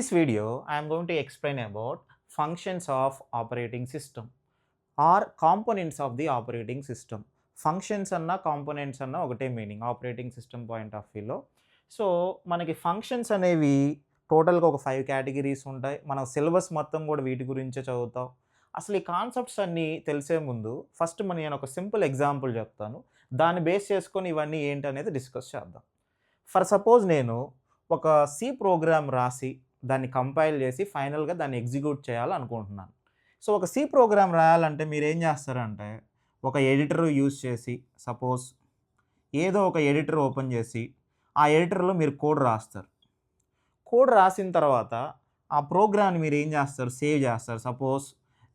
this video, I am going to explain about functions of operating system or components of the operating system. Functions అన్న components అన్న ఒకటే meaning operating system point of వ్యూలో. So మనకి functions అనేవి టోటల్గా ఒక 5 categories ఉంటాయి. మన సిలబస్ మొత్తం కూడా వీటి గురించే చదువుతాం. అసలు ఈ కాన్సెప్ట్స్ అన్నీ తెలిసే ముందు ఫస్ట్ నేను ఒక సింపుల్ ఎగ్జాంపుల్ చెప్తాను. దాన్ని బేస్ చేసుకొని ఇవన్నీ ఏంటనేది డిస్కస్ చేద్దాం. ఫర్ సపోజ్ నేను ఒక సి ప్రోగ్రామ్ రాసి దాన్ని కంపైల్ చేసి ఫైనల్గా దాన్ని ఎగ్జిక్యూట్ చేయాలనుకుంటున్నాను. సో ఒక సి ప్రోగ్రామ్ రాయాలంటే మీరు ఏం చేస్తారంటే ఒక ఎడిటర్ యూజ్ చేసి సపోజ్ ఏదో ఒక ఎడిటర్ ఓపెన్ చేసి ఆ ఎడిటర్లో మీరు కోడ్ రాస్తారు. కోడ్ రాసిన తర్వాత ఆ ప్రోగ్రామ్ని మీరు ఏం చేస్తారు, సేవ్ చేస్తారు. సపోజ్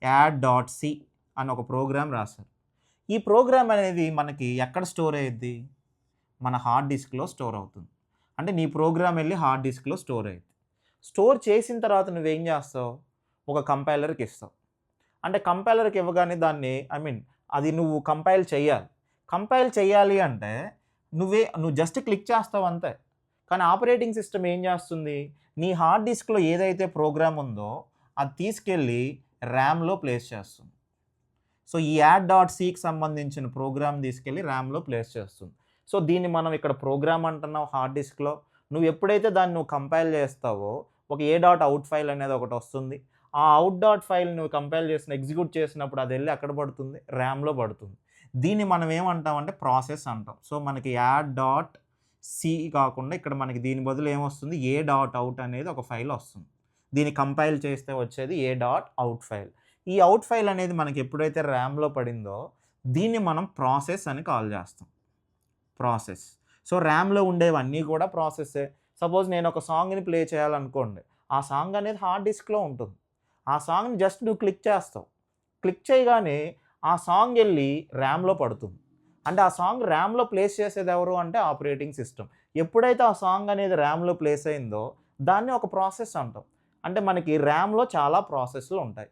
యాడ్.సి అని ఒక ప్రోగ్రామ్ రాస్తారు. ఈ ప్రోగ్రామ్ అనేది మనకి ఎక్కడ స్టోర్ అయ్యిద్ది, మన హార్డ్ డిస్క్లో స్టోర్ అవుతుంది. అంటే నీ ప్రోగ్రామ్ వెళ్ళి హార్డ్ డిస్క్లో స్టోర్ అయ్యిద్ది. స్టోర్ చేసిన తర్వాత నువ్వేం చేస్తావు, ఒక కంపైలర్కి ఇస్తావు. అంటే కంపైలర్కి ఇవ్వగానే దాన్ని అది నువ్వు కంపైల్ చేయాలి. కంపైల్ చేయాలి అంటే నువ్వు జస్ట్ క్లిక్ చేస్తావు అంతే. కానీ ఆపరేటింగ్ సిస్టమ్ ఏం చేస్తుంది, నీ హార్డ్ డిస్క్లో ఏదైతే ప్రోగ్రామ్ ఉందో అది తీసుకెళ్ళి ర్యామ్లో ప్లేస్ చేస్తుంది. సో ఈ యాడ్.సికి సంబంధించిన ప్రోగ్రామ్ తీసుకెళ్ళి ర్యామ్లో ప్లేస్ చేస్తుంది. సో దీన్ని మనం ఇక్కడ ప్రోగ్రామ్ అంటున్నావు హార్డ్ డిస్క్లో. నువ్వు ఎప్పుడైతే దాన్ని కంపైల్ చేస్తావో ఒక a.out ఫైల్ అనేది ఒకటి వస్తుంది. ఆ out ఫైల్ నువ్వు కంపైల్ చేసిన ఎగ్జిక్యూట్ చేసినప్పుడు అది వెళ్ళి ఎక్కడ పడుతుంది, ర్యామ్లో పడుతుంది. దీన్ని మనం ఏమంటామంటే ప్రాసెస్ అంటాం. సో మనకి యాడ్.సి కాకుండా ఇక్కడ మనకి దీని బదులు ఏమొస్తుంది, a.out అనేది ఒక ఫైల్ వస్తుంది. దీన్ని కంపైల్ చేస్తే వచ్చేది a.out ఫైల్. ఈ అవుట్ ఫైల్ అనేది మనకి ఎప్పుడైతే ర్యామ్లో పడిందో దీన్ని మనం ప్రాసెస్ అని కాల్ చేస్తాం. ప్రాసెస్. సో ర్యామ్లో ఉండేవన్నీ కూడా ప్రాసెస్సే. సపోజ్ నేను ఒక సాంగ్ని ప్లే చేయాలనుకోండి, ఆ సాంగ్ అనేది హార్డ్ డిస్క్లో ఉంటుంది. ఆ సాంగ్ని జస్ట్ నువ్వు క్లిక్ చేస్తావు. క్లిక్ చేయగానే ఆ సాంగ్ వెళ్ళి ర్యామ్లో పడుతుంది. అంటే ఆ సాంగ్ ర్యామ్లో ప్లేస్ చేసేది ఎవరు అంటే ఆపరేటింగ్ సిస్టమ్. ఎప్పుడైతే ఆ సాంగ్ అనేది ర్యామ్లో ప్లేస్ అయిందో దాన్ని ఒక ప్రాసెస్ అంటాం. అంటే మనకి ర్యామ్లో చాలా ప్రాసెస్లు ఉంటాయి.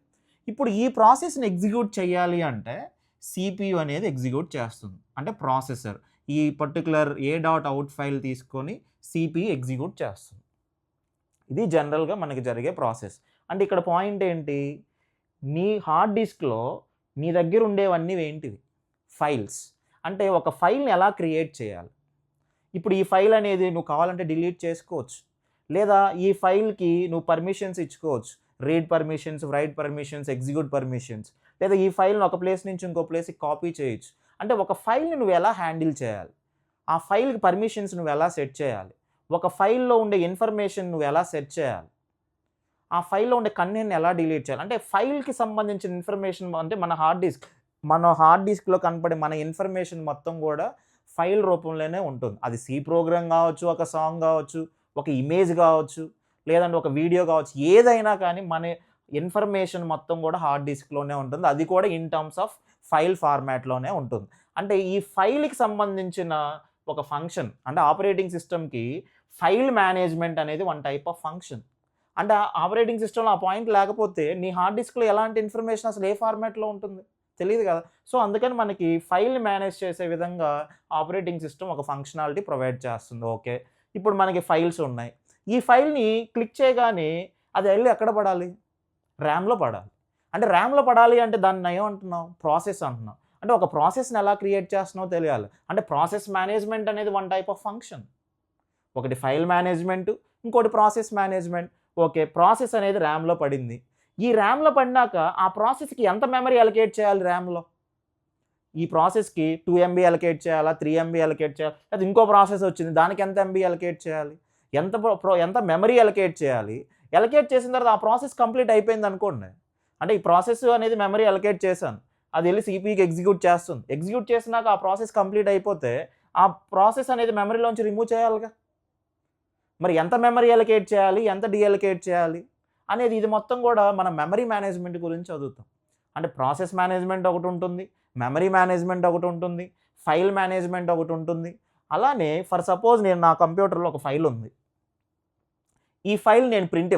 ఇప్పుడు ఈ ప్రాసెస్ని ఎగ్జిక్యూట్ చేయాలి అంటే CPU అనేది ఎగ్జిక్యూట్ చేస్తుంది. అంటే ప్రాసెసర్ ఈ పర్టికులర్ a.out ఫైల్ తీసుకొని CPU ఎగ్జిక్యూట్ చేస్తుంది. ఇది జనరల్గా మనకి జరిగే ప్రాసెస్. అంటే ఇక్కడ పాయింట్ ఏంటి, నీ హార్డ్ డిస్క్లో నీ దగ్గర ఉండేవన్నీ ఏంటివి, ఫైల్స్. అంటే ఒక ఫైల్ని ఎలా క్రియేట్ చేయాలి. ఇప్పుడు ఈ ఫైల్ అనేది నువ్వు కావాలంటే డిలీట్ చేసుకోవచ్చు, లేదా ఈ ఫైల్కి నువ్వు పర్మిషన్స్ ఇచ్చుకోవచ్చు. Read permissions, right permissions, execute permissions. లేదా ఈ ఫైల్ని ఒక ప్లేస్ నుంచి ఇంకో ప్లేస్కి కాపీ చేయొచ్చు. అంటే ఒక ఫైల్ని నువ్వు ఎలా హ్యాండిల్ చేయాలి, ఆ ఫైల్కి పర్మిషన్స్ నువ్వు ఎలా సెట్ చేయాలి, ఒక ఫైల్లో ఉండే ఇన్ఫర్మేషన్ నువ్వు ఎలా సెట్ చేయాలి, ఆ ఫైల్లో ఉండే కంటెంట్ని ఎలా డిలీట్ చేయాలి. అంటే ఫైల్కి సంబంధించిన ఇన్ఫర్మేషన్ అంటే మన హార్డ్ డిస్క్లో కనపడే మన ఇన్ఫర్మేషన్ మొత్తం కూడా ఫైల్ రూపంలోనే ఉంటుంది. అది సి ప్రోగ్రామ్ కావచ్చు, ఒక సాంగ్ కావచ్చు, ఒక ఇమేజ్ కావచ్చు, లేదంటే ఒక వీడియో కావచ్చు, ఏదైనా కానీ మన ఇన్ఫర్మేషన్ మొత్తం కూడా హార్డ్ డిస్క్లోనే ఉంటుంది. అది కూడా ఇన్ టర్మ్స్ ఆఫ్ ఫైల్ ఫార్మాట్లోనే ఉంటుంది. అంటే ఈ ఫైల్కి సంబంధించిన ఒక ఫంక్షన్ అంటే ఆపరేటింగ్ సిస్టమ్కి ఫైల్ మేనేజ్మెంట్ అనేది వన్ టైప్ ఆఫ్ ఫంక్షన్. అంటే ఆపరేటింగ్ సిస్టంలో ఆ పాయింట్ లేకపోతే నీ హార్డ్ డిస్క్లో ఎలాంటి ఇన్ఫర్మేషన్ అసలు ఏ ఫార్మాట్లో ఉంటుంది తెలియదు కదా. సో అందుకని మనకి ఫైల్ని మేనేజ్ చేసే విధంగా ఆపరేటింగ్ సిస్టమ్ ఒక ఫంక్షనాలిటీ ప్రొవైడ్ చేస్తుంది. ఓకే, ఇప్పుడు మనకి ఫైల్స్ ఉన్నాయి. ఈ ఫైల్ని క్లిక్ చేయగానే అది వెళ్ళి ఎక్కడ పడాలి, ర్యామ్లో పడాలి. అంటే ర్యామ్లో పడాలి అంటే దాన్ని ఏమంటున్నావు, ప్రాసెస్ అంటున్నావు. అంటే ఒక ప్రాసెస్ని ఎలా క్రియేట్ చేస్తున్నావో తెలియాలి. అంటే ప్రాసెస్ మేనేజ్మెంట్ అనేది వన్ టైప్ ఆఫ్ ఫంక్షన్. ఒకటి ఫైల్ మేనేజ్మెంట్, ఇంకోటి ప్రాసెస్ మేనేజ్మెంట్. ఓకే, ప్రాసెస్ అనేది ర్యామ్లో పడింది. ఈ ర్యామ్లో పడినాక ఆ ప్రాసెస్కి ఎంత మెమరీ అలొకేట్ చేయాలి ర్యామ్లో. ఈ ప్రాసెస్కి 2 MB అలొకేట్ చేయాలా, 3 MB అలొకేట్ చేయాలి, లేదా ఇంకో ప్రాసెస్ వచ్చింది దానికి ఎంత MB అలొకేట్ చేయాలి, ఎంత మెమరీ అలొకేట్ చేయాలి. అలొకేట్ చేసిన తర్వాత ఆ ప్రాసెస్ కంప్లీట్ అయిపోయింది అనుకోండి. అంటే ఈ ప్రాసెస్ అనేది మెమరీ అలొకేట్ చేశాను, అది వెళ్ళి CPUకి ఎగ్జిక్యూట్ చేస్తుంది. ఎగ్జిక్యూట్ చేసినాక ఆ ప్రాసెస్ కంప్లీట్ అయిపోతే ఆ ప్రాసెస్ అనేది మెమరీలోంచి రిమూవ్ చేయాలిగా. మరి ఎంత మెమరీ అలొకేట్ చేయాలి, ఎంత డీఅలొకేట్ చేయాలి అనేది ఇది మొత్తం కూడా మనం మెమరీ మేనేజ్మెంట్ గురించి చదువుతాం. అంటే ప్రాసెస్ మేనేజ్మెంట్ ఒకటి ఉంటుంది, మెమరీ మేనేజ్మెంట్ ఒకటి ఉంటుంది, ఫైల్ మేనేజ్మెంట్ ఒకటి ఉంటుంది. అలానే ఫర్ సపోజ్ నేను నా కంప్యూటర్లో ఒక ఫైల్ ఉంది. ఈ ఫైల్ నేను ప్రింట్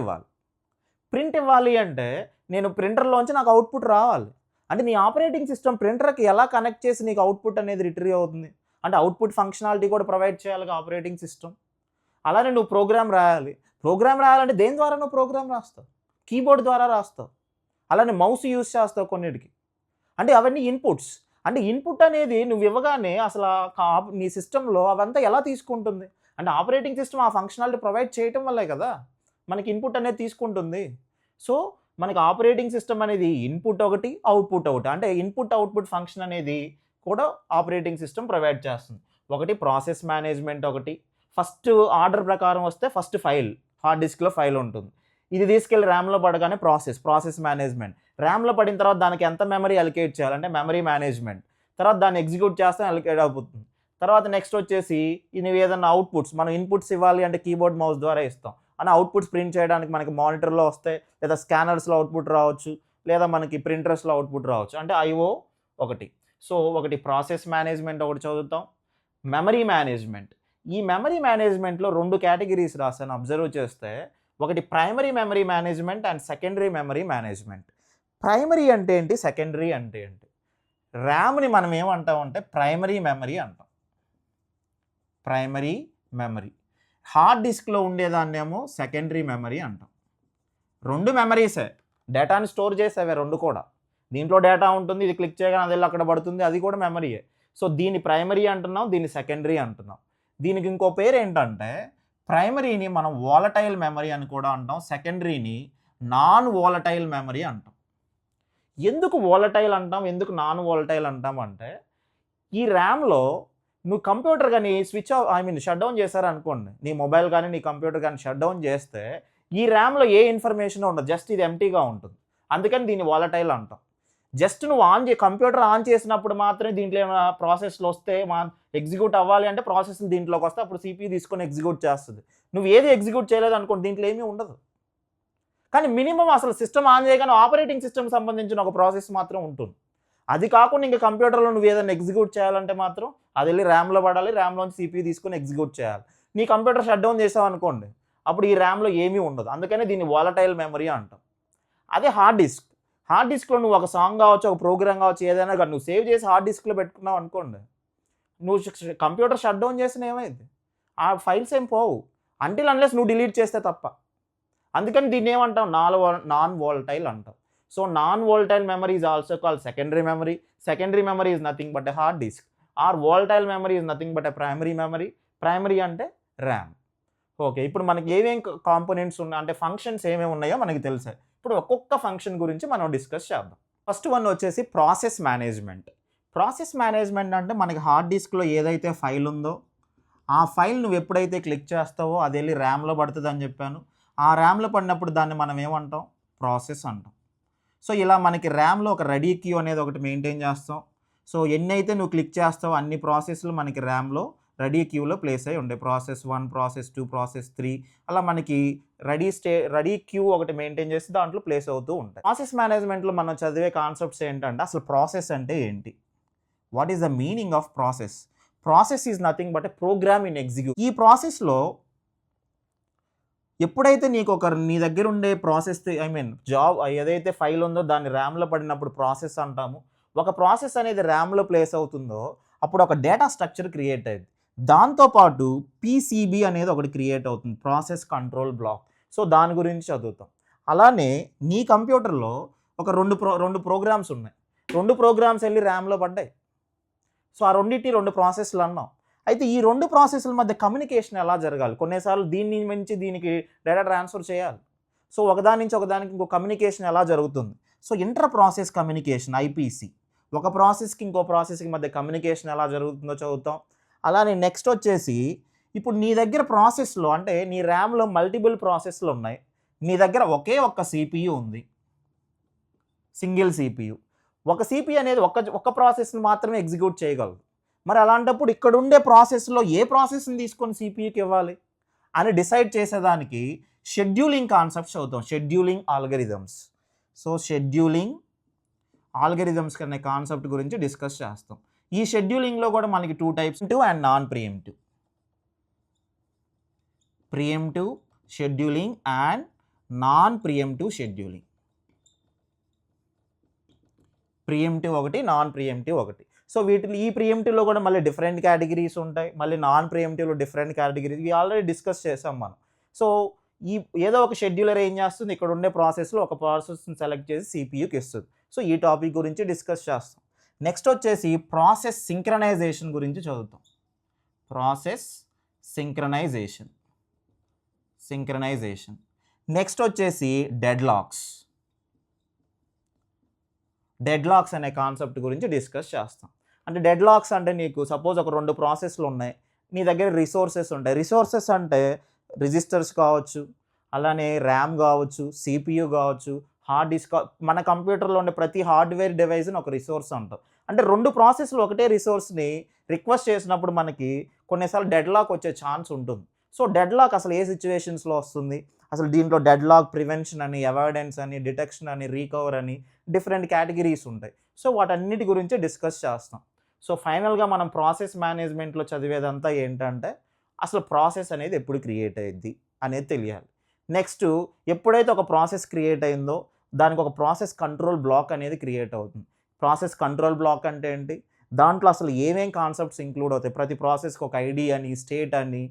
ఇవ్వాలి అంటే నేను ప్రింటర్లోంచి నాకు అవుట్పుట్ రావాలి. అంటే నీ ఆపరేటింగ్ సిస్టమ్ ప్రింటర్కి ఎలా కనెక్ట్ చేసి నీకు అవుట్పుట్ అనేది రిట్రీవ్ అవుతుంది. అంటే అవుట్పుట్ ఫంక్షనాలిటీ కూడా ప్రొవైడ్ చేయాలి ఆపరేటింగ్ సిస్టమ్. అలానే నువ్వు ప్రోగ్రామ్ రాయాలి. ప్రోగ్రామ్ రాయాలంటే దేని ద్వారా నువ్వు ప్రోగ్రామ్ రాస్తావు? కీబోర్డ్ ద్వారా రాస్తావు. అలానే మౌస్ యూజ్ చేస్తావు కొన్నిటికి. అంటే అవన్నీ ఇన్పుట్స్. అంటే ఇన్పుట్ అనేది నువ్వు ఇవ్వగానే అసలు నీ సిస్టంలో అవంతా ఎలా తీసుకుంటుంది? అంటే ఆపరేటింగ్ సిస్టమ్ ఆ ఫంక్షనాలిటీ ప్రొవైడ్ చేయటం వల్లే కదా మనకి ఇన్పుట్ అనేది తీసుకుంటుంది. సో మనకి ఆపరేటింగ్ సిస్టమ్ అనేది ఇన్పుట్ ఒకటి, అవుట్పుట్ ఒకటి. అంటే ఇన్పుట్ అవుట్పుట్ ఫంక్షన్ అనేది కూడా ఆపరేటింగ్ సిస్టమ్ ప్రొవైడ్ చేస్తుంది. ఒకటి ప్రాసెస్ మేనేజ్మెంట్ ఒకటి. ఫస్ట్ ఆర్డర్ ప్రకారం వస్తే ఫస్ట్ ఫైల్, హార్డ్ డిస్క్లో ఫైల్ ఉంటుంది. ఇది తీసుకెళ్ళి ర్యామ్లో పడగానే ప్రాసెస్ మేనేజ్మెంట్. ర్యామ్లో పడిన తర్వాత దానికి ఎంత మెమరీ అలికేట్ చేయాలంటే మెమరీ మేనేజ్మెంట్. తర్వాత దాన్ని ఎగ్జిక్యూట్ చేస్తే అలికేట్ అవుతుంది. తర్వాత నెక్స్ట్ వచ్చేసి నువ్వు ఏదైనా అవుట్పుట్స్, మనం ఇన్పుట్స్ ఇవ్వాలి అంటే కీబోర్డ్ మౌస్ ద్వారా ఇస్తాం. అని అవుట్పుట్స్ ప్రింట్ చేయడానికి మనకి మానిటర్లో వస్తాయి, లేదా స్కానర్స్లో అవుట్పుట్ రావచ్చు, లేదా మనకి ప్రింటర్స్లో అవుట్పుట్ రావచ్చు. అంటే ఐఓ ఒకటి. సో ఒకటి ప్రాసెస్ మేనేజ్మెంట్ ఒకటి చదువుతాం. Memory management. ఈ మెమరీ మేనేజ్మెంట్లో 2 కేటగిరీస్ రాశాను అబ్జర్వ్ చేస్తే. ఒకటి primary memory management and secondary memory management. Primary అంటే ఏంటి, సెకండరీ అంటే ఏంటి? ర్యామ్ని మనం ఏమంటామంటే ప్రైమరీ మెమరీ అంటాం. Primary memory. హార్డ్ డిస్క్లో ఉండేదాన్నేమో సెకండరీ మెమరీ అంటాం. 2 మెమరీసే, డేటాని స్టోర్ చేసేవే 2 కూడా. దీంట్లో డేటా ఉంటుంది, ఇది క్లిక్ చేయగానే అది వెళ్ళి అక్కడ పడుతుంది, అది కూడా మెమరీయే. సో దీన్ని ప్రైమరీ అంటున్నాం, దీన్ని సెకండరీ అంటున్నాం. దీనికి ఇంకో పేరు ఏంటంటే ప్రైమరీని మనం వాలటైల్ మెమరీ అని కూడా అంటాం, సెకండరీని నాన్ వాలటైల్ మెమరీ అంటాం. ఎందుకు వాలటైల్ అంటాం, ఎందుకు నాన్ వాలటైల్ అంటాం అంటే ఈ ర్యామ్లో నువ్వు కంప్యూటర్ కానీ స్విచ్ ఆఫ్ షట్ డౌన్ చేశారనుకోండి, నీ మొబైల్ కానీ నీ కంప్యూటర్ కానీ షట్ డౌన్ చేస్తే ఈ ర్యామ్లో ఏ ఇన్ఫర్మేషన్ ఉండదు, జస్ట్ ఇది ఎంటీగా ఉంటుంది. అందుకని దీన్ని వాలటైల్ అంటాం. జస్ట్ నువ్వు కంప్యూటర్ ఆన్ చేసినప్పుడు మాత్రమే దీంట్లో ఏమైనా ప్రాసెస్లు వస్తే ఎగ్జిక్యూట్ అవ్వాలి అంటే ప్రాసెస్లు దీంట్లోకి వస్తే అప్పుడు CPU తీసుకొని ఎగ్జిక్యూట్ చేస్తుంది. నువ్వు ఏది ఎగ్జిక్యూట్ చేయలేదు అనుకోండి, దీంట్లో ఏమీ ఉండదు. కానీ మినిమం అసలు సిస్టమ్ ఆన్ చేయగానే ఆపరేటింగ్ సిస్టమ్ సంబంధించిన ఒక ప్రాసెస్ మాత్రం ఉంటుంది. అది కాకుండా ఇంకా కంప్యూటర్లో నువ్వు ఏదైనా ఎగ్జిక్యూట్ చేయాలంటే మాత్రం అది వెళ్ళి ర్యామ్లో పడాలి, ర్యామ్లోంచి CPU తీసుకొని ఎగ్జిక్యూట్ చేయాలి. నీ కంప్యూటర్ షట్ డౌన్ చేసావు అనుకోండి, అప్పుడు ఈ ర్యామ్లో ఏమీ ఉండదు. అందుకనే దీన్ని వాలటైల్ మెమరీ అంటాం. అదే హార్డ్ డిస్క్. హార్డ్ డిస్క్లో నువ్వు ఒక సాంగ్ కావచ్చు, ఒక ప్రోగ్రామ్ కావచ్చు, ఏదైనా కానీ నువ్వు సేవ్ చేసి హార్డ్ డిస్క్లో పెట్టుకున్నావు అనుకోండి, నువ్వు కంప్యూటర్ షట్ డౌన్ చేసిన ఏమైంది, ఆ ఫైల్స్ ఏం పోవు అంటిల్ అన్లెస్ నువ్వు డిలీట్ చేస్తే తప్ప. అందుకని దీన్ని ఏమంటాం, నాన్ వాలటైల్ అంటాం. So non volatile memory is also called secondary memory. Secondary memory is nothing but a hard disk. Or volatile memory is nothing but a primary memory. Primary అంటే RAM. Okay, ఇప్పుడు మనకి ఏమేం components ఉన్నాయి అంటే functions ఏమేమి ఉన్నాయో మనకి తెలుసాయి. ఇప్పుడు ఒక్కొక్క ఫంక్షన్ గురించి మనం డిస్కస్ చేద్దాం. ఫస్ట్ వన్ వచ్చేసి ప్రాసెస్ మేనేజ్మెంట్. ప్రాసెస్ మేనేజ్మెంట్ అంటే మనకి హార్డ్ డిస్క్లో ఏదైతే ఫైల్ ఉందో ఆ ఫైల్ నువ్వు ఎప్పుడైతే క్లిక్ చేస్తావో అది వెళ్ళి ర్యామ్లో పడుతుంది అని చెప్పాను. ఆ ర్యామ్లో పడినప్పుడు దాన్ని మనం ఏమంటాం, ప్రాసెస్ అంటాం. సో ఇలా మనకి ర్యామ్లో ఒక రెడీ క్యూ అనేది ఒకటి మెయింటైన్ చేస్తాం. సో ఎన్నైతే నువ్వు క్లిక్ చేస్తావో అన్ని ప్రాసెస్లు మనకి ర్యామ్లో రెడీ క్యూలో ప్లేస్ అయ్యి ఉండే. ప్రాసెస్ 1, ప్రాసెస్ 2, ప్రాసెస్ 3 అలా మనకి రెడీ క్యూ ఒకటి మెయింటైన్ చేసి దాంట్లో ప్లేస్ అవుతూ ఉంటాయి. ప్రాసెస్ మేనేజ్మెంట్లో మనం చదివే కాన్సెప్ట్స్ ఏంటంటే అసలు ప్రాసెస్ అంటే ఏంటి, what is the meaning of process. Process is nothing but a program in execute. ఈ ప్రాసెస్లో ఎప్పుడైతే నీకు నీ దగ్గర ఉండే ప్రాసెస్ జాబ్ ఏదైతే ఫైల్ ఉందో దాన్ని ర్యామ్లో పడినప్పుడు ప్రాసెస్ అంటాము. ఒక ప్రాసెస్ అనేది ర్యామ్లో ప్లేస్ అవుతుందో అప్పుడు ఒక డేటా స్ట్రక్చర్ క్రియేట్ అయ్యింది. దాంతోపాటు PCB అనేది ఒకటి క్రియేట్ అవుతుంది, ప్రాసెస్ కంట్రోల్ బ్లాక్. సో దాని గురించి చదువుతాం. అలానే నీ కంప్యూటర్లో ఒక రెండు ప్రోగ్రామ్స్ ఉన్నాయి. 2 ప్రోగ్రామ్స్ వెళ్ళి ర్యామ్లో పడ్డాయి. సో ఆ 2 ప్రాసెస్లు అన్నాం. అయితే ఈ 2 ప్రాసెస్ల మధ్య కమ్యూనికేషన్ ఎలా జరగాలి, కొన్నిసార్లు దీని నుంచి దీనికి డేటా ట్రాన్స్ఫర్ చేయాలి. సో ఒకదాని నుంచి ఒకదానికి ఇంకో కమ్యూనికేషన్ ఎలా జరుగుతుంది. So inter process communication, IPC. ఒక ప్రాసెస్కి ఇంకో ప్రాసెస్కి మధ్య కమ్యూనికేషన్ ఎలా జరుగుతుందో చదువుతాం. అలానే నెక్స్ట్ వచ్చేసి ఇప్పుడు నీ దగ్గర ప్రాసెస్లో అంటే నీ ర్యామ్లో మల్టిపుల్ ప్రాసెస్లు ఉన్నాయి, నీ దగ్గర ఒకే ఒక్క CPU ఉంది, సింగిల్ CPU. ఒక CPU అనేది ఒక్క ప్రాసెస్ని మాత్రమే ఎగ్జిక్యూట్ చేయగలదు. మరి అలాంటప్పుడు ఇక్కడ ఉండే ప్రాసెస్లో ఏ ప్రాసెస్ని తీసుకొని CPUకి ఇవ్వాలి అని డిసైడ్ చేసేదానికి షెడ్యూలింగ్ కాన్సెప్ట్స్ చదువుతాం, scheduling algorithms. So scheduling algorithms అనే కాన్సెప్ట్ గురించి డిస్కస్ చేస్తాం. ఈ షెడ్యూలింగ్లో కూడా మనకి 2 types, ప్రియంటివ్ and non ప్రియంటివ్. ప్రియంటివ్ scheduling and non ప్రియంటివ్ scheduling. ప్రియంటివ్ ఒకటి, నాన్ ప్రియంటివ్ ఒకటి. సో ఈ ప్రియంటివ్లో కూడా మళ్ళీ డిఫరెంట్ కేటగిరీస్ ఉంటాయి, మళ్ళీ నాన్ ప్రియంటివ్లో డిఫరెంట్ కేటగిరీస్. ఇవి ఆల్రెడీ డిస్కస్ చేసాం మనం. సో ఈ ఏదో ఒక షెడ్యూలర్ ఏం చేస్తుంది, ఇక్కడ ఉండే ప్రాసెస్లో ఒక ప్రాసెస్ని సెలెక్ట్ చేసి సిపియూకి ఇస్తుంది. సో ఈ టాపిక్ గురించి డిస్కస్ చేస్తాం. నెక్స్ట్ వచ్చేసి ప్రాసెస్ సింక్రనైజేషన్ గురించి చదువుతాం. Process synchronisation. నెక్స్ట్ వచ్చేసి డెడ్ లాక్స్ అనే కాన్సెప్ట్ గురించి డిస్కస్ చేస్తాం. అంటే డెడ్ లాక్స్ అంటే నీకు సపోజ్ ఒక 2 ప్రాసెస్లు ఉన్నాయి, నీ దగ్గర రిసోర్సెస్ ఉంటాయి. రిసోర్సెస్ అంటే రిజిస్టర్స్ కావచ్చు, అలానే ర్యామ్ కావచ్చు, సిపియు కావచ్చు, హార్డ్ డిస్క్. మన కంప్యూటర్లో ఉండే ప్రతి హార్డ్వేర్ డివైస్ని ఒక రిసోర్స్ అంటాం. అంటే 2 ప్రాసెస్లు ఒకటే రిసోర్స్ని రిక్వెస్ట్ చేసినప్పుడు మనకి కొన్నిసార్లు డెడ్ లాక్ వచ్చే ఛాన్స్ ఉంటుంది. సో డెడ్ లాక్ అసలు ఏ సిచ్యువేషన్స్లో వస్తుంది, అసలు దీంట్లో డెడ్ లాక్ ప్రివెన్షన్ అని, అవాయిడెన్స్ అని, డిటెక్షన్ అని, రీకవర్ అని డిఫరెంట్ కేటగిరీస్ ఉంటాయి. సో వాటన్నిటి గురించి డిస్కస్ చేస్తాం. సో ఫైనల్గా మనం ప్రాసెస్ మేనేజ్మెంట్లో చదివేదంతా ఏంటంటే అసలు ప్రాసెస్ అనేది ఎప్పుడు క్రియేట్ అయ్యిద్ది అనేది తెలియాలి. నెక్స్ట్ ఎప్పుడైతే ఒక ప్రాసెస్ క్రియేట్ అయిందో దానికి ఒక ప్రాసెస్ కంట్రోల్ బ్లాక్ అనేది క్రియేట్ అవుతుంది. ప్రాసెస్ కంట్రోల్ బ్లాక్ అంటే ఏంటి, దాంట్లో అసలు ఏమేం కాన్సెప్ట్స్ ఇంక్లూడ్ అవుతాయి, ప్రతి ప్రాసెస్కి ఒక ఐడి అని, స్టేట్ అని,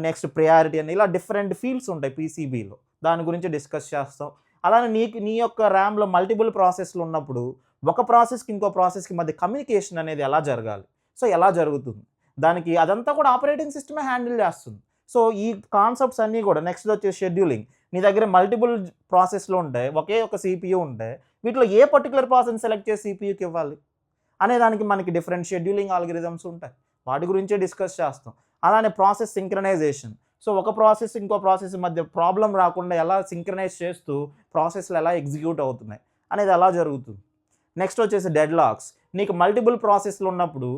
నెక్స్ట్ ప్రయారిటీ అని, ఇలా డిఫరెంట్ ఫీల్డ్స్ ఉంటాయి పీసీబీలో. దాని గురించి డిస్కస్ చేస్తాం. అలానే నీ యొక్క ర్యామ్లో మల్టిపుల్ ప్రాసెస్లు ఉన్నప్పుడు ఒక ప్రాసెస్కి ఇంకో ప్రాసెస్కి మధ్య కమ్యూనికేషన్ అనేది ఎలా జరగాలి, సో ఎలా జరుగుతుంది, దానికి అదంతా కూడా ఆపరేటింగ్ సిస్టమే హ్యాండిల్ చేస్తుంది. సో ఈ కాన్సెప్ట్స్ అన్నీ కూడా. నెక్స్ట్ వచ్చేసి షెడ్యూలింగ్. నీ దగ్గర మల్టిపుల్ ప్రాసెస్లో ఉంటాయి, ఒకే ఒక సిపియూ ఉంటాయి, వీటిలో ఏ పర్టికులర్ ప్రాసెస్ సెలెక్ట్ చేసి సిపియూకి ఇవ్వాలి అనే దానికి మనకి డిఫరెంట్ షెడ్యూలింగ్ ఆల్గరిథమ్స్ ఉంటాయి, వాటి గురించే డిస్కస్ చేస్తాం. అలానే ప్రాసెస్ సింక్రనైజేషన్. సో ఒక ప్రాసెస్ ఇంకో ప్రాసెస్ మధ్య ప్రాబ్లం రాకుండా ఎలా సింక్రనైజ్ చేస్తూ ప్రాసెస్లు ఎలా ఎగ్జిక్యూట్ అవుతున్నాయి అనేది ఎలా జరుగుతుంది. నెక్స్ట్ వచ్చేసి డెడ్ లాక్స్. నీకు మల్టిపుల్ ప్రాసెస్లు ఉన్నప్పుడు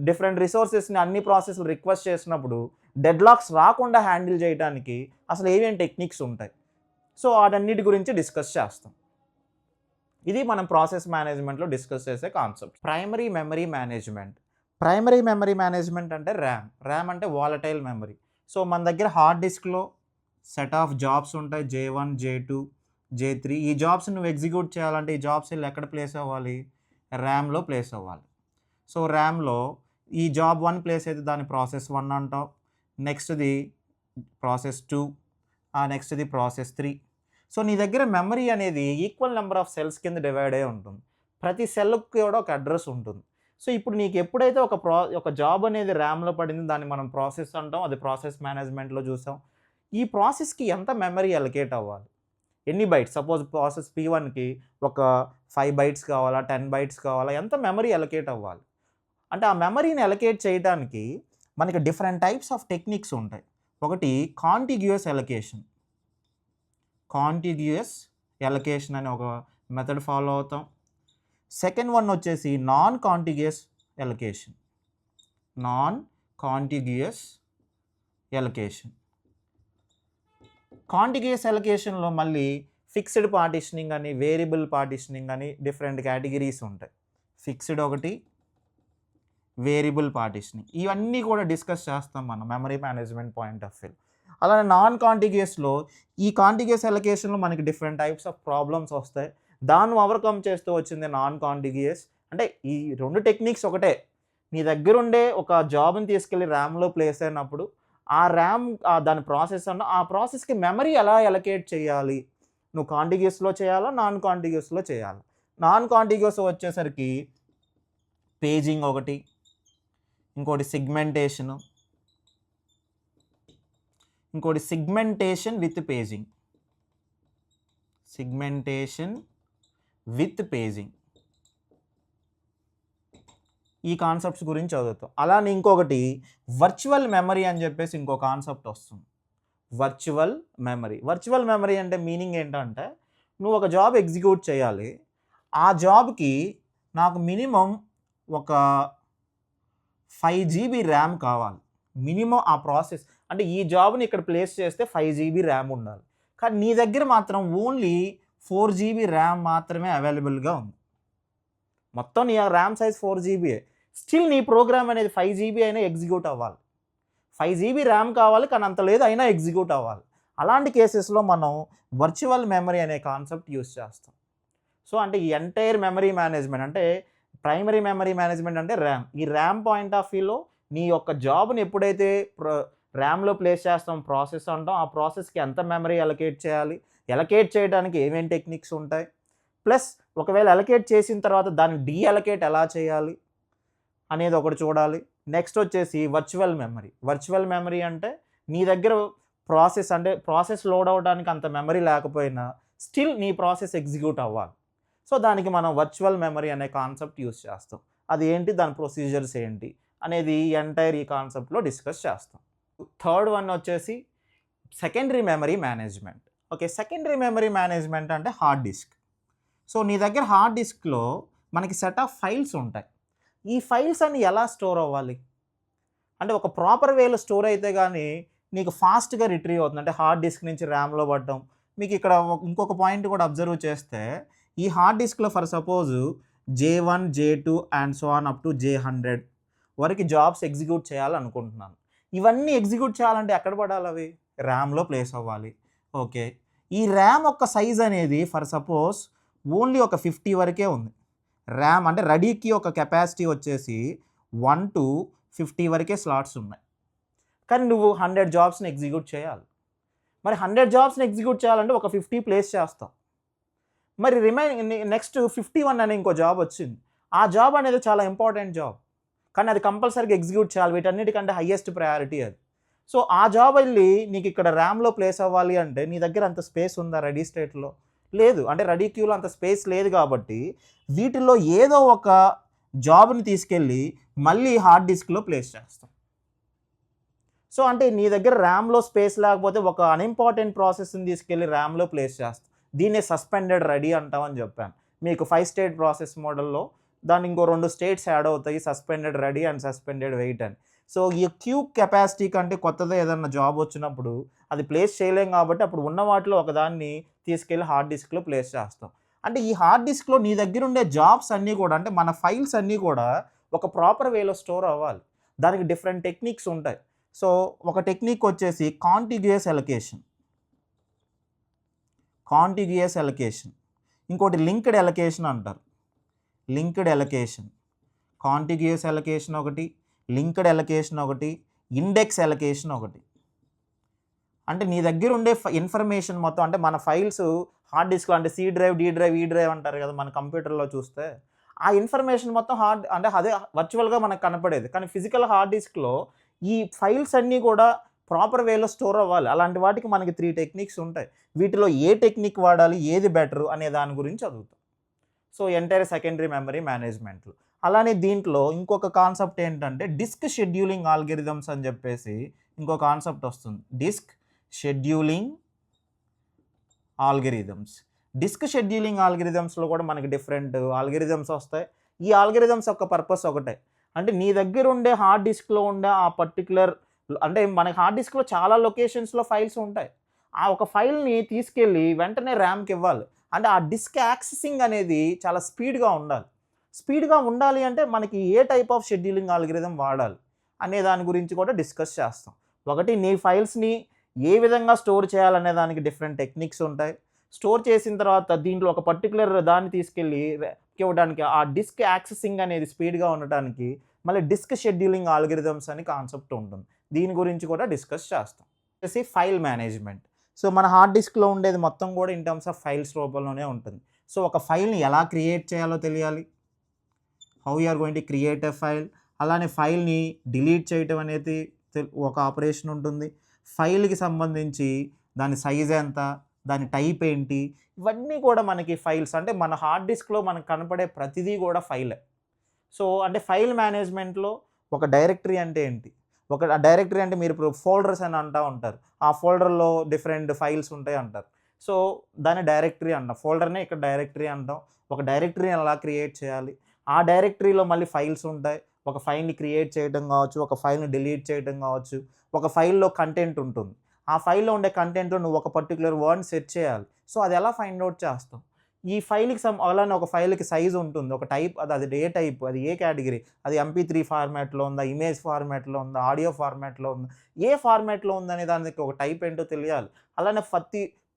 డిఫరెంట్ రిసోర్సెస్ని అన్ని ప్రాసెస్లు రిక్వెస్ట్ చేసినప్పుడు డెడ్ లాక్స్ రాకుండా హ్యాండిల్ చేయడానికి అసలు ఏమేమి టెక్నిక్స్ ఉంటాయి, సో వాటన్నిటి గురించి డిస్కస్ చేస్తాం. ఇది మనం ప్రాసెస్ మేనేజ్మెంట్లో డిస్కస్ చేసే కాన్సెప్ట్. ప్రైమరీ మెమరీ మేనేజ్మెంట్ అంటే ర్యామ్ అంటే వాలటైల్ మెమరీ. సో మన దగ్గర హార్డ్ డిస్క్లో సెట్ ఆఫ్ జాబ్స్ ఉంటాయి, J1, J2, J3. ఈ జాబ్స్ నువ్వు ఎగ్జిక్యూట్ చేయాలంటే ఈ జాబ్స్ వెళ్ళి ఎక్కడ ప్లేస్ అవ్వాలి, ర్యామ్లో ప్లేస్ అవ్వాలి. సో ర్యామ్లో ఈ జాబ్ 1 ప్లేస్ అయితే దాన్ని ప్రాసెస్ 1 అంటాం, నెక్స్ట్ది ప్రాసెస్ 2, నెక్స్ట్ది ప్రాసెస్ 3. సో నీ దగ్గర మెమరీ అనేది ఈక్వల్ నెంబర్ ఆఫ్ సెల్స్ కింద డివైడ్ అయి ఉంటుంది. ప్రతి సెల్కి కూడా ఒక అడ్రస్ ఉంటుంది. సో ఇప్పుడు నీకు ఎప్పుడైతే ఒక జాబ్ అనేది ర్యామ్లో పడింది దాన్ని మనం ప్రాసెస్ అంటాం, అది ప్రాసెస్ మేనేజ్మెంట్లో చూసాం. ఈ ప్రాసెస్కి ఎంత మెమరీ అలొకేట్ అవ్వాలి, ఎన్ని బైట్స్, సపోజ్ ప్రాసెస్ P1కి ఒక 5 బైట్స్ కావాలా, 10 బైట్స్ కావాలా, ఎంత మెమరీ అలొకేట్ అవ్వాలి అంటే ఆ మెమరీని అలొకేట్ చేయడానికి మనకి డిఫరెంట్ టైప్స్ ఆఫ్ టెక్నిక్స్ ఉంటాయి. ఒకటి కాంటిగ్యూయస్ ఎలొకేషన్ అనే ఒక మెథడ్ ఫాలో అవుతాం. సెకండ్ వన్ వచ్చేసి నాన్ కాంటిగ్యూయస్ ఎలొకేషన్. కాంటిగ్యూయస్ ఎలొకేషన్లో మళ్ళీ ఫిక్స్డ్ పార్టిషనింగ్ అని, వేరియబుల్ పార్టిషనింగ్ అని డిఫరెంట్ కేటగిరీస్ ఉంటాయి. ఫిక్స్డ్ ఒకటి, వేరియబుల్ పార్టిషనింగ్, ఇవన్నీ కూడా డిస్కస్ చేస్తాం మనం memory management point of view. అలానే నాన్ కాంటిగ్యూయస్లో ఈ కాంటిగ్యూయస్ ఎలొకేషన్లో మనకి డిఫరెంట్ టైప్స్ ఆఫ్ ప్రాబ్లమ్స్ వస్తాయి, దాన్ని ఓవర్కమ్ చేస్తూ వచ్చింది నాన్ కాంటిగ్యూయస్. అంటే ఈ 2 టెక్నిక్స్ ఒకటే. నీ దగ్గర ఉండే ఒక జాబ్ని తీసుకెళ్ళి ర్యామ్లో ప్లేస్ అయినప్పుడు ఆ ర్యామ్ దాని ప్రాసెస్ అన్న ఆ ప్రాసెస్కి మెమరీ ఎలా ఎలొకేట్ చేయాలి, నువ్వు కాంటిగ్యూయస్లో చేయాలా, నాన్ కాంటిగ్యూయస్లో చేయాలి. నాన్ కాంటిగ్యూయస్ వచ్చేసరికి పేజింగ్ ఒకటి, ఇంకోటి సిగ్మెంటేషన్ విత్ పేజింగ్. ఈ కాన్సెప్ట్స్ గురించి చదువుతాం. అలానే ఇంకొకటి వర్చువల్ మెమరీ అని చెప్పేసి ఇంకో కాన్సెప్ట్ వస్తుంది. వర్చువల్ మెమరీ అంటే మీనింగ్ ఏంటంటే నువ్వు ఒక జాబ్ ఎగ్జిక్యూట్ చేయాలి, ఆ జాబ్కి నాకు మినిమం ఒక 5 GB ర్యామ్ కావాలి మినిమం. ఆ ప్రాసెస్ అంటే ఈ జాబ్ని ఇక్కడ ప్లేస్ చేస్తే 5 GB ర్యామ్ ఉండాలి, కానీ నీ దగ్గర మాత్రం ఓన్లీ 4 GB ర్యామ్ మాత్రమే అవైలబుల్గా ఉంది. మొత్తం నీ ర్యామ్ సైజ్ 4 GB, స్టిల్ నీ ప్రోగ్రామ్ అనేది 5 GB అయినా ఎగ్జిక్యూట్ అవ్వాలి. 5 GB ర్యామ్ కావాలి కానీ అంత లేదు అయినా ఎగ్జిక్యూట్ అవ్వాలి. అలాంటి కేసెస్లో మనం వర్చువల్ మెమరీ అనే కాన్సెప్ట్ యూస్ చేస్తాం. సో అంటే ఈ ఎంటైర్ మెమరీ మేనేజ్మెంట్ అంటే ప్రైమరీ మెమరీ మేనేజ్మెంట్ అంటే ర్యామ్. ఈ ర్యామ్ పాయింట్ ఆఫ్ వ్యూలో నీ యొక్క జాబ్ని ఎప్పుడైతే ర్యామ్లో ప్లేస్ చేస్తాం, ప్రాసెస్ అంటాం. ఆ ప్రాసెస్కి ఎంత మెమరీ అలొకేట్ చేయాలి, అలొకేట్ చేయడానికి ఏమేం టెక్నిక్స్ ఉంటాయి, ప్లస్ ఒకవేళ అలొకేట్ చేసిన తర్వాత దాన్ని డీఅలొకేట్ ఎలా చేయాలి అనేది ఒకటి చూడాలి. నెక్స్ట్ వచ్చేసి వర్చువల్ మెమరీ అంటే నీ దగ్గర ప్రాసెస్ లోడ్ అవ్వడానికి అంత మెమరీ లేకపోయినా స్టిల్ నీ ప్రాసెస్ ఎగ్జిక్యూట్ అవ్వాలి. సో దానికి మనం వర్చువల్ మెమరీ అనే కాన్సెప్ట్ యూజ్ చేస్తాం. అది ఏంటి, దాని ప్రొసీజర్స్ ఏంటి అనేది ఈ కాన్సెప్ట్లో డిస్కస్ చేస్తాం. థర్డ్ వన్ వచ్చేసి secondary memory management. Okay, secondary memory management అంటే హార్డ్ డిస్క్. సో నీ దగ్గర హార్డ్ డిస్క్లో మనకి సెట్ ఆఫ్ ఫైల్స్ ఉంటాయి. ఈ ఫైల్స్ అన్ని ఎలా స్టోర్ అవ్వాలి అంటే ఒక ప్రాపర్ వేలో స్టోర్ అయితే కానీ నీకు ఫాస్ట్గా రిట్రీవ్ అవుతుంది. అంటే హార్డ్ డిస్క్ నుంచి ర్యామ్లో పడడం. మీకు ఇక్కడ ఇంకొక పాయింట్ కూడా అబ్జర్వ్ చేస్తే ఈ హార్డ్ డిస్క్లో for suppose J1, J2 and so on up to J100 వరకు జాబ్స్ ఎగ్జిక్యూట్ చేయాలనుకుంటున్నాను. ఇవన్నీ ఎగ్జిక్యూట్ చేయాలంటే ఎక్కడ పడాలి, అవి ర్యామ్లో ప్లేస్ అవ్వాలి. ఓకే, ఈ ర్యామ్ యొక్క సైజ్ అనేది ఫర్ సపోజ్ ఓన్లీ ఒక 50 వరకే ఉంది. ర్యామ్ అంటే రెడీకి ఒక కెపాసిటీ వచ్చేసి 1 to 50 వరకే స్లాట్స్ ఉన్నాయి. కానీ నువ్వు 100 జాబ్స్ని ఎగ్జిక్యూట్ చేయాలి. మరి 100 జాబ్స్ని ఎగ్జిక్యూట్ చేయాలంటే ఒక 50 ప్లేస్ చేస్తావు. మరి నెక్స్ట్ 51 అనే ఇంకో జాబ్ వచ్చింది. ఆ జాబ్ అనేది చాలా ఇంపార్టెంట్ జాబ్, కానీ అది కంపల్సరీగా ఎగ్జిక్యూట్ చేయాలి. వీటన్నిటికంటే హయ్యెస్ట్ ప్రయారిటీ అది. సో ఆ జాబ్ వెళ్ళి నీకు ఇక్కడ ర్యామ్లో ప్లేస్ అవ్వాలి అంటే నీ దగ్గర అంత స్పేస్ ఉందా రెడీ స్టేట్లో? లేదు. అంటే రెడీ క్యూలో అంత స్పేస్ లేదు. కాబట్టి వీటిల్లో ఏదో ఒక జాబ్ని తీసుకెళ్ళి మళ్ళీ హార్డ్ డిస్క్లో ప్లేస్ చేస్తాం. సో అంటే నీ దగ్గర ర్యామ్లో స్పేస్ లేకపోతే ఒక అన్ఇంపార్టెంట్ ప్రాసెస్ని తీసుకెళ్ళి ర్యామ్లో ప్లేస్ చేస్తాం. దీన్నే సస్పెండెడ్ రెడీ అంటామని చెప్పాను మీకు. 5 స్టేట్ ప్రాసెస్ మోడల్లో దాన్ని ఇంకో 2 స్టేట్స్ యాడ్ అవుతాయి, suspended ready and suspended wait అని. సో ఈ క్యూ కెపాసిటీ కంటే కొత్తగా ఏదన్నా జాబ్ వచ్చినప్పుడు అది ప్లేస్ చేయలేం కాబట్టి అప్పుడు ఉన్న వాటిలో ఒకదాన్ని తీసుకెళ్ళి హార్డ్ డిస్క్లో ప్లేస్ చేస్తాం. అంటే ఈ హార్డ్ డిస్క్లో నీ దగ్గర ఉండే జాబ్స్ అన్నీ కూడా అంటే మన ఫైల్స్ అన్నీ కూడా ఒక ప్రాపర్ వేలో స్టోర్ అవ్వాలి. దానికి డిఫరెంట్ టెక్నిక్స్ ఉంటాయి. సో ఒక టెక్నిక్ వచ్చేసి కాంటిగ్యూయస్ ఎలకేషన్, ఇంకోటి లింక్డ్ ఎలకేషన్ అంటారు. కాంటిగ్యూయస్ ఎలకేషన్ ఒకటి, లింక్డ్ ఎలకేషన్ ఒకటి, ఇండెక్స్ ఎలకేషన్ ఒకటి. అంటే నీ దగ్గర ఉండే ఇన్ఫర్మేషన్ మొత్తం అంటే మన ఫైల్స్ హార్డ్ డిస్క్లో అంటే సి డ్రైవ్, డి డ్రైవ్, ఈ డ్రైవ్ అంటారు కదా మన కంప్యూటర్లో చూస్తే, ఆ ఇన్ఫర్మేషన్ మొత్తం అదే వర్చువల్గా మనకు కనపడేది. కానీ ఫిజికల్ హార్డ్ డిస్క్లో ఈ ఫైల్స్ అన్నీ కూడా ప్రాపర్ వేలో స్టోర్ అవ్వాలి. అలాంటి వాటికి మనకి 3 టెక్నిక్స్ ఉంటాయి. వీటిలో ఏ టెక్నిక్ వాడాలి, ఏది బెటర్ అనే దాని గురించి చదువుతాం. సో ఎంటైర్ సెకండరీ మెమరీ మేనేజ్మెంట్లో. అలానే దీంట్లో ఇంకొక కాన్సెప్ట్ ఏంటంటే డిస్క్ షెడ్యూలింగ్ ఆల్గరిథమ్స్ అని చెప్పేసి ఇంకో కాన్సెప్ట్ వస్తుంది. డిస్క్ షెడ్యూలింగ్ ఆల్గరిథమ్స్లో కూడా మనకి డిఫరెంట్ ఆల్గరిథమ్స్ వస్తాయి. ఈ ఆల్గరిథమ్స్ యొక్క పర్పస్ ఒకటే, అంటే నీ దగ్గర ఉండే హార్డ్ డిస్క్లో ఉండే ఆ పర్టికులర్ అంటే మనకి హార్డ్ డిస్క్లో చాలా లొకేషన్స్లో ఫైల్స్ ఉంటాయి. ఆ ఒక ఫైల్ని తీసుకెళ్ళి వెంటనే ర్యామ్కి ఇవ్వాలి. అంటే ఆ డిస్క్ యాక్సెసింగ్ అనేది చాలా స్పీడ్గా ఉండాలి అంటే మనకి ఏ టైప్ ఆఫ్ షెడ్యూలింగ్ ఆల్గరిథం వాడాలి అనే దాని గురించి కూడా డిస్కస్ చేస్తాం. ఒకటి నీ ఫైల్స్ని ఏ విధంగా స్టోర్ చేయాలనే దానికి డిఫరెంట్ టెక్నిక్స్ ఉంటాయి. స్టోర్ చేసిన తర్వాత దీంట్లో ఒక పర్టికులర్ దాన్ని తీసుకెళ్ళి ఇవ్వడానికి ఆ డిస్క్ యాక్సెసింగ్ అనేది స్పీడ్గా ఉండటానికి మళ్ళీ డిస్క్ షెడ్యూలింగ్ ఆల్గరిథమ్స్ అని కాన్సెప్ట్ ఉంటుంది. దీని గురించి కూడా డిస్కస్ చేస్తాం. వచ్చేసి ఫైల్ మేనేజ్మెంట్. సో మన హార్డ్ డిస్క్లో ఉండేది మొత్తం కూడా ఇన్ టర్మ్స్ ఆఫ్ ఫైల్స్ రూపంలోనే ఉంటుంది. సో ఒక ఫైల్ని ఎలా క్రియేట్ చేయాలో తెలియాలి, how you are going to create a file. అలానే ఫైల్ని డిలీట్ చేయటం అనేది ఒక ఆపరేషన్ ఉంటుంది. ఫైల్కి సంబంధించి దాని సైజ్ ఎంత, దాని టైప్ ఏంటి, ఇవన్నీ కూడా మనకి ఫైల్స్. అంటే మన హార్డ్ డిస్క్లో మనకు కనపడే ప్రతిదీ కూడా ఫైలే. సో అంటే ఫైల్ మేనేజ్మెంట్లో ఒక డైరెక్టరీ అంటే ఏంటి, ఒక డైరెక్టరీ అంటే మీరు ఇప్పుడు ఫోల్డర్స్ అని అంటూ ఉంటారు. ఆ ఫోల్డర్లో డిఫరెంట్ ఫైల్స్ ఉంటాయి అంటారు. సో దాన్ని డైరెక్టరీ అంటాం. ఫోల్డర్నే ఇక్కడ డైరెక్టరీ అంటాం. ఒక డైరెక్టరీని ఎలా క్రియేట్ చేయాలి, ఆ డైరెక్టరీలో మళ్ళీ ఫైల్స్ ఉంటాయి. ఒక ఫైల్ని క్రియేట్ చేయడం కావచ్చు, ఒక ఫైల్ని డిలీట్ చేయడం కావచ్చు. ఒక ఫైల్లో కంటెంట్ ఉంటుంది. ఆ ఫైల్లో ఉండే కంటెంట్లో నువ్వు ఒక పర్టికులర్ వర్డ్ని సెట్ చేయాలి. సో అది ఎలా ఫైండ్ అవుట్ చేస్తాం. ఈ ఫైల్కి అలానే ఒక ఫైల్కి సైజ్ ఉంటుంది, ఒక టైప్, అది ఏ టైప్, అది ఏ కేటగిరీ, అది MP3 ఫార్మాట్లో ఉందా, ఇమేజ్ ఫార్మాట్లో ఉందా, ఆడియో ఫార్మాట్లో ఉందా, ఏ ఫార్మాట్లో ఉందనే దానికి ఒక టైప్ ఏంటో తెలియాలి. అలానే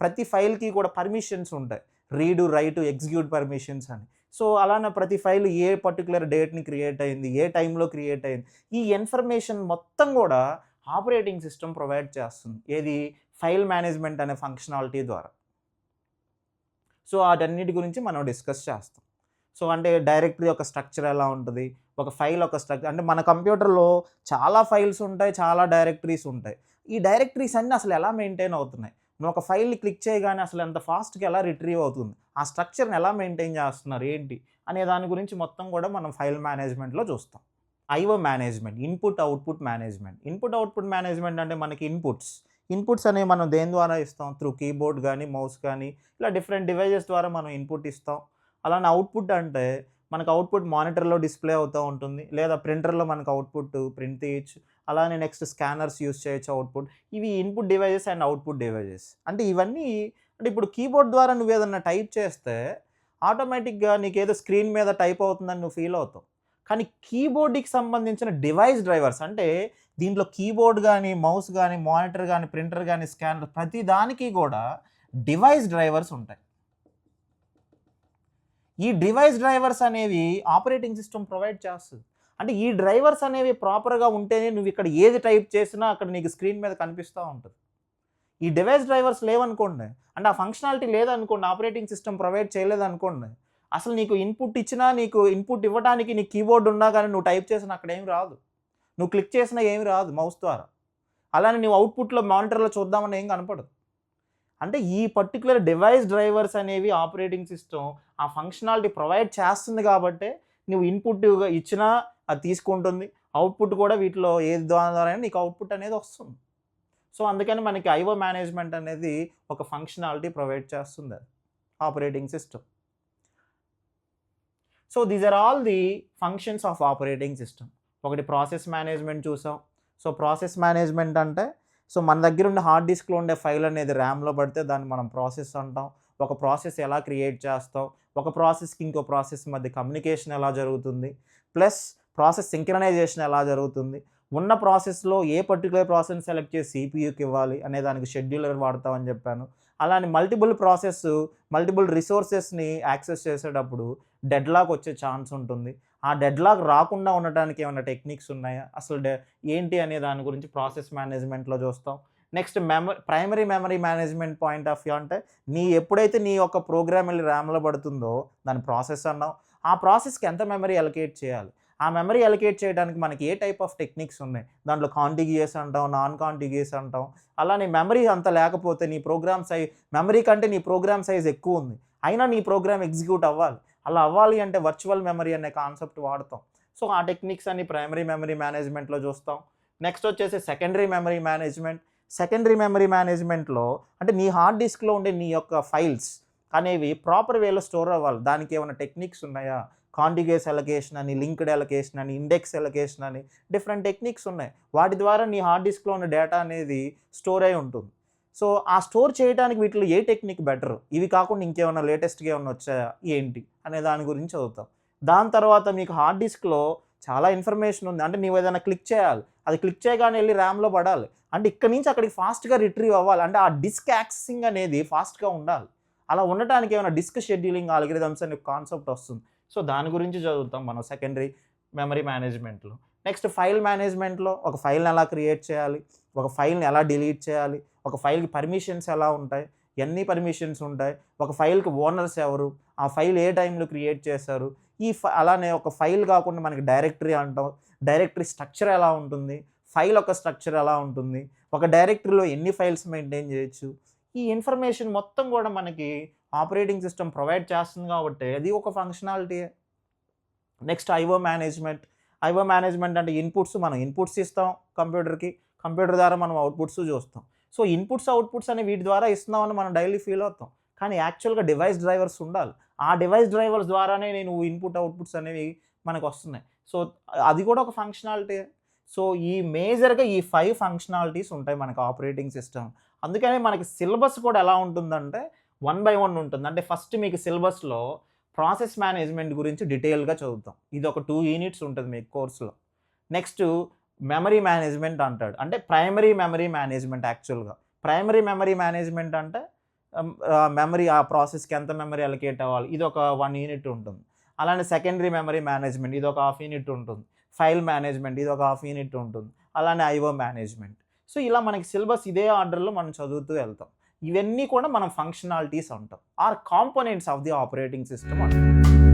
ప్రతి ఫైల్కి కూడా పర్మిషన్స్ ఉంటాయి, రీడు, రైటు, ఎగ్జిక్యూట్ పర్మిషన్స్ అని. సో అలానే ప్రతి ఫైల్ ఏ పర్టికులర్ డేట్ని క్రియేట్ అయింది, ఏ టైంలో క్రియేట్ అయింది, ఈ ఇన్ఫర్మేషన్ మొత్తం కూడా ఆపరేటింగ్ సిస్టమ్ ప్రొవైడ్ చేస్తుంది. ఏది? ఫైల్ మేనేజ్మెంట్ అనే ఫంక్షనాలిటీ ద్వారా. సో వాటన్నిటి గురించి మనం డిస్కస్ చేస్తాం. సో అంటే డైరెక్టరీ ఒక స్ట్రక్చర్ ఎలా ఉంటుంది, ఒక ఫైల్ ఒక స్ట్రక్చర్, అంటే మన కంప్యూటర్లో చాలా ఫైల్స్ ఉంటాయి, చాలా డైరెక్టరీస్ ఉంటాయి. ఈ డైరెక్టరీస్ అన్నీ అసలు ఎలా మెయింటైన్ అవుతున్నాయి, నువ్వు ఒక ఫైల్ని క్లిక్ చేయగానే అసలు ఎంత ఫాస్ట్గా ఎలా రిట్రీవ్ అవుతుంది, ఆ స్ట్రక్చర్ని ఎలా మెయింటైన్ చేస్తున్నారు ఏంటి అనే దాని గురించి మొత్తం కూడా మనం ఫైల్ మేనేజ్మెంట్లో చూస్తాం. IO management, input output management. Input output management అంటే మనకి ఇన్పుట్స్ అనేవి మనం దేని ద్వారా ఇస్తాం? త్రూ కీబోర్డ్ కానీ, మౌస్ కానీ, ఇలా డిఫరెంట్ డివైజెస్ ద్వారా మనం ఇన్పుట్ ఇస్తాం. అలానే అవుట్పుట్ అంటే మనకు అవుట్పుట్ మానిటర్లో డిస్ప్లే అవుతూ ఉంటుంది, లేదా ప్రింటర్లో మనకు అవుట్పుట్ ప్రింట్ తీయచ్చు. అలానే నెక్స్ట్ స్కానర్స్ యూస్ చేయొచ్చు అవుట్పుట్. ఇవి input devices and output devices. అంటే ఇవన్నీ అంటే ఇప్పుడు కీబోర్డ్ ద్వారా నువ్వేదన్నా టైప్ చేస్తే ఆటోమేటిక్‌గా నీకేదో స్క్రీన్ మీద టైప్ అవుతుందని నువ్వు ఫీల్ అవుతావు. కానీ కీబోర్డ్‌కి సంబంధించిన డివైస్ డ్రైవర్స్, అంటే దీంట్లో కీబోర్డ్ గానీ, మౌస్ గానీ, మానిటర్ గానీ, ప్రింటర్ గానీ, స్కానర్ ప్రతి దానికి గూడా డివైస్ డ్రైవర్స్ ఉంటాయి. ఈ డివైస్ డ్రైవర్స్ అనేవి ఆపరేటింగ్ సిస్టమ్ ప్రొవైడ్ చేస్తది. అంటే ఈ డ్రైవర్స్ అనేవి ప్రాపర్‌గా ఉంటేనే నువ్విక్కడ ఏది టైప్ చేసినా అక్కడ నీకు స్క్రీన్ మీద కనిపిస్తా ఉంటది. ఈ డివైస్ డ్రైవర్స్ లేవనుకోండి, అంటే ఆ ఫంక్షనాలిటీ లేదనుకోండి, ఆపరేటింగ్ సిస్టమ్ ప్రొవైడ్ చేయలేదనుకోండి, అసలు నీకు ఇన్పుట్ ఇచ్చినా, నీకు ఇన్పుట్ ఇవ్వడానికి నీకు కీబోర్డ్ ఉన్నా గానీ నువ్వు టైప్ చేసినా అక్కడేమి రాదు. నువ్వు క్లిక్ చేసినా ఏమి రాదు మౌస్ ద్వారా. అలానే నువ్వు అవుట్‌పుట్‌లో మానిటర్‌లో చూద్దామన్నా ఏం కనపడదు. అంటే ఈ పర్టిక్యులర్ డివైస్ డ్రైవర్స్ అనేవి ఆపరేటింగ్ సిస్టమ్ ఆ ఫంక్షనాలిటీ ప్రొవైడ్ చేస్తుంది కాబట్టే నువ్వు ఇన్పుట్‌గా ఇచ్చినా అది తీసుకుంటుంది. అవుట్పుట్ కూడా వీటిలో ఏది ద్వారానైనా నీకు అవుట్పుట్ అనేది వస్తుంది. సో అందుకని మనకి ఐఓ మేనేజ్మెంట్ అనేది ఒక ఫంక్షనాలిటీ ప్రొవైడ్ చేస్తుంది అది operating system. So these are all the functions of operating system. ఒకటి ప్రాసెస్ మేనేజ్మెంట్ చూసాం. సో ప్రాసెస్ మేనేజ్మెంట్ అంటే సో మన దగ్గర ఉండే హార్డ్ డిస్క్‌లో ఉండే ఫైల్ అనేది ర్యామ్‌లో పడితే దాన్ని మనం ప్రాసెస్ అంటాం. ఒక ప్రాసెస్ ఎలా క్రియేట్ చేస్తాం, ఒక ప్రాసెస్‌కి ఇంకో ప్రాసెస్ మధ్య కమ్యూనికేషన్ ఎలా జరుగుతుంది, ప్లస్ ప్రాసెస్ సింక్రనైజేషన్ ఎలా జరుగుతుంది, ఉన్న ప్రాసెస్‌లో ఏ పర్టిక్యులర్ ప్రాసెస్‌ని సెలెక్ట్ చేసి సీపీయూకి ఇవ్వాలి అనే దానికి షెడ్యూలర్ వాడతామని చెప్పాను. అలానే మల్టిపుల్ రిసోర్సెస్‌ని యాక్సెస్ చేసేటప్పుడు డెడ్‌లాక్ వచ్చే ఛాన్స్ ఉంటుంది. ఆ డెడ్‌లాక్ రాకుండా ఉండటానికి ఏమన్నా టెక్నిక్స్ ఉన్నాయా? అసలు ఏంటి అనే దాని గురించి ప్రాసెస్ మేనేజ్మెంట్‌లో చూస్తాం. Next primary memory management point of view అంటే ఎప్పుడైతే నీ యొక్క ప్రోగ్రామ్ ఎళ్లి ర్యామ్‌లో పడుతుందో దాన్ని ప్రాసెస్ అన్నాం. ఆ ప్రాసెస్‌కి ఎంత మెమరీ అలొకేట్ చేయాలి? ఆ మెమరీ అలొకేట్ చేయడానికి మనకి ఏ టైప్ ఆఫ్ టెక్నిక్స్ ఉన్నాయి? దాంట్లో కాంటిగ్యుయస్ అంటాం, నాన్ కాంటిగ్యుయస్ అంటాం. అలానే మెమరీ అంత లేకపోతే మెమరీ కంటే నీ ప్రోగ్రామ్ సైజ్ ఎక్కువుంది. అయినా నీ ప్రోగ్రామ్ ఎగ్జిక్యూట్ అవ్వాలి. అలా అవ్వాలి అంటే వర్చువల్ మెమరీ అనే కాన్సెప్ట్ వాడతాం. సో ఆ టెక్నిక్స్ అన్ని ప్రైమరీ మెమరీ మేనేజ్మెంట్‌లో చూస్తాం. నెక్స్ట్ వచ్చేసి secondary memory management. Secondary memory మేనేజ్మెంట్‌లో అంటే నీ హార్డ్ డిస్క్‌లో ఉండే నీ యొక్క ఫైల్స్ అనేవి ప్రాపర్ వేలో స్టోర్ అవ్వాలి. దానికి ఏమైనా టెక్నిక్స్ ఉన్నాయా? కాంటిగ్యుయస్ అలొకేషన్ అని, లింక్డ్ అలొకేషన్ అని, ఇండెక్స్ అలొకేషన్ అని డిఫరెంట్ టెక్నిక్స్ ఉన్నాయి. వాటి ద్వారా నీ హార్డ్ డిస్క్‌లో ఉన్న డేటా అనేది స్టోర్ అయ్యి ఉంటుంది. సో ఆ స్టోర్ చేయడానికి వీటిలో ఏ టెక్నిక్ బెటర్? ఇవి కాకుండా ఇంకేమన్నా లేటెస్ట్‌గా ఏమన్నా వచ్చాయా? ఏంటి? అనే దాని గురించి చదువుతాం. దాని తర్వాత మీకు హార్డ్ డిస్క్‌లో చాలా ఇన్ఫర్మేషన్ ఉంది. అంటే నువ్వేదైనా క్లిక్ చేయాలి. అది క్లిక్ చేయగానే ఎళ్లి ర్యామ్‌లో పడాలి. అంటే ఇక్కడి నుంచి అక్కడికి ఫాస్ట్‌గా రిట్రీవ్ అవ్వాలి. అంటే ఆ డిస్క్ యాక్సెసింగ్ అనేది ఫాస్ట్‌గా ఉండాలి. అలా ఉండటానికి ఏమైనా డిస్క్ షెడ్యూలింగ్ ఆల్గోరిథమ్స్ అనే కాన్సెప్ట్ వస్తుంది. సో దాని గురించి చదువుతాం మనం సెకండరీ మెమరీ మేనేజ్మెంట్‌లో. నెక్స్ట్ ఫైల్ మేనేజ్మెంట్‌లో ఒక ఫైల్‌ని ఎలా క్రియేట్ చేయాలి? ఒక ఫైల్‌ని ఎలా డిలీట్ చేయాలి? ఒక ఫైల్‌కి పర్మిషన్స్ ఎలా ఉంటాయి? ఎన్ని పర్మిషన్స్ ఉంటాయి? ఒక ఫైల్‌కి ఓనర్స్ ఎవరు? ఆ ఫైల్ ఏ టైంలో క్రియేట్ చేశారు? అలానే ఒక ఫైల్ కాకుండా మనకి డైరెక్టరీ అంటాం. డైరెక్టరీ స్ట్రక్చర్ ఎలా ఉంటుంది? ఫైల్ యొక్క స్ట్రక్చర్ ఎలా ఉంటుంది? ఒక డైరెక్టరీలో ఎన్ని ఫైల్స్ మెయింటైన్ చేయొచ్చు? ఈ ఇన్ఫర్మేషన్ మొత్తం కూడా మనకి ఆపరేటింగ్ సిస్టమ్ ప్రొవైడ్ చేస్తుంది కాబట్టి అది ఒక ఫంక్షనాలిటీయే. Next IO management. IO management అంటే మనం ఇన్పుట్స్ ఇస్తాం కంప్యూటర్‌కి. కంప్యూటర్ ద్వారా మనం అవుట్‌పుట్స్ చూస్తాం. సో ఇన్పుట్స్, అవుట్‌పుట్స్ అని వీటి ద్వారా ఇస్తున్నామని మనం డైలీ ఫీల్ అవుతాం. కానీ యాక్చువల్‌గా డివైస్ డ్రైవర్స్ ఉండాలి. ఆ డివైస్ డ్రైవర్స్ ద్వారానే ఇన్పుట్, అవుట్‌పుట్స్ అనేవి మనకొస్తున్నాయి. సో అది కూడా ఒక ఫంక్షనాలిటీయే. సో మేజర్‌గా ఈ 5 ఫంక్షనాలిటీస్ ఉంటాయి మనకు ఆపరేటింగ్ సిస్టమ్. అందుకనే మనకి సిలబస్ కూడా ఎలా ఉంటుందంటే 1 బై 1 ఉంటుంది. అంటే ఫస్ట్ మీకు సిలబస్‌లో ప్రాసెస్ మేనేజ్మెంట్ గురించి డీటెయిల్‌గా చదువుతాం. ఇది ఒక 2 యూనిట్స్ ఉంటది మీకు కోర్స్‌లో. నెక్స్ట్ మెమరీ మేనేజ్మెంట్ అంటాడు. అంటే ప్రైమరీ మెమరీ మేనేజ్మెంట్ యాక్చువల్‌గా. ప్రైమరీ మెమరీ మేనేజ్మెంట్ అంటే మెమరీ ఆ ప్రాసెస్‌కి ఎంత మెమరీ అలొకేట్ అవ్వాలి. ఇదొక 1 యూనిట్ ఉంటుంది. అలానే సెకండరీ మెమరీ మేనేజ్మెంట్ ఇదొక హాఫ్ యూనిట్ ఉంటుంది. ఫైల్ మేనేజ్మెంట్ ఇదొక హాఫ్ యూనిట్ ఉంటుంది. అలానే ఐఓ మేనేజ్మెంట్. సో, ఇలా మనకి సిలబస్ ఇదే ఆర్డర్‌లో మనం చదువుతూ వెళ్తాం. ఇవన్నీ కూడా మనం ఫంక్షనాలిటీస్ అంటాం. Or components of the operating system అంటాం.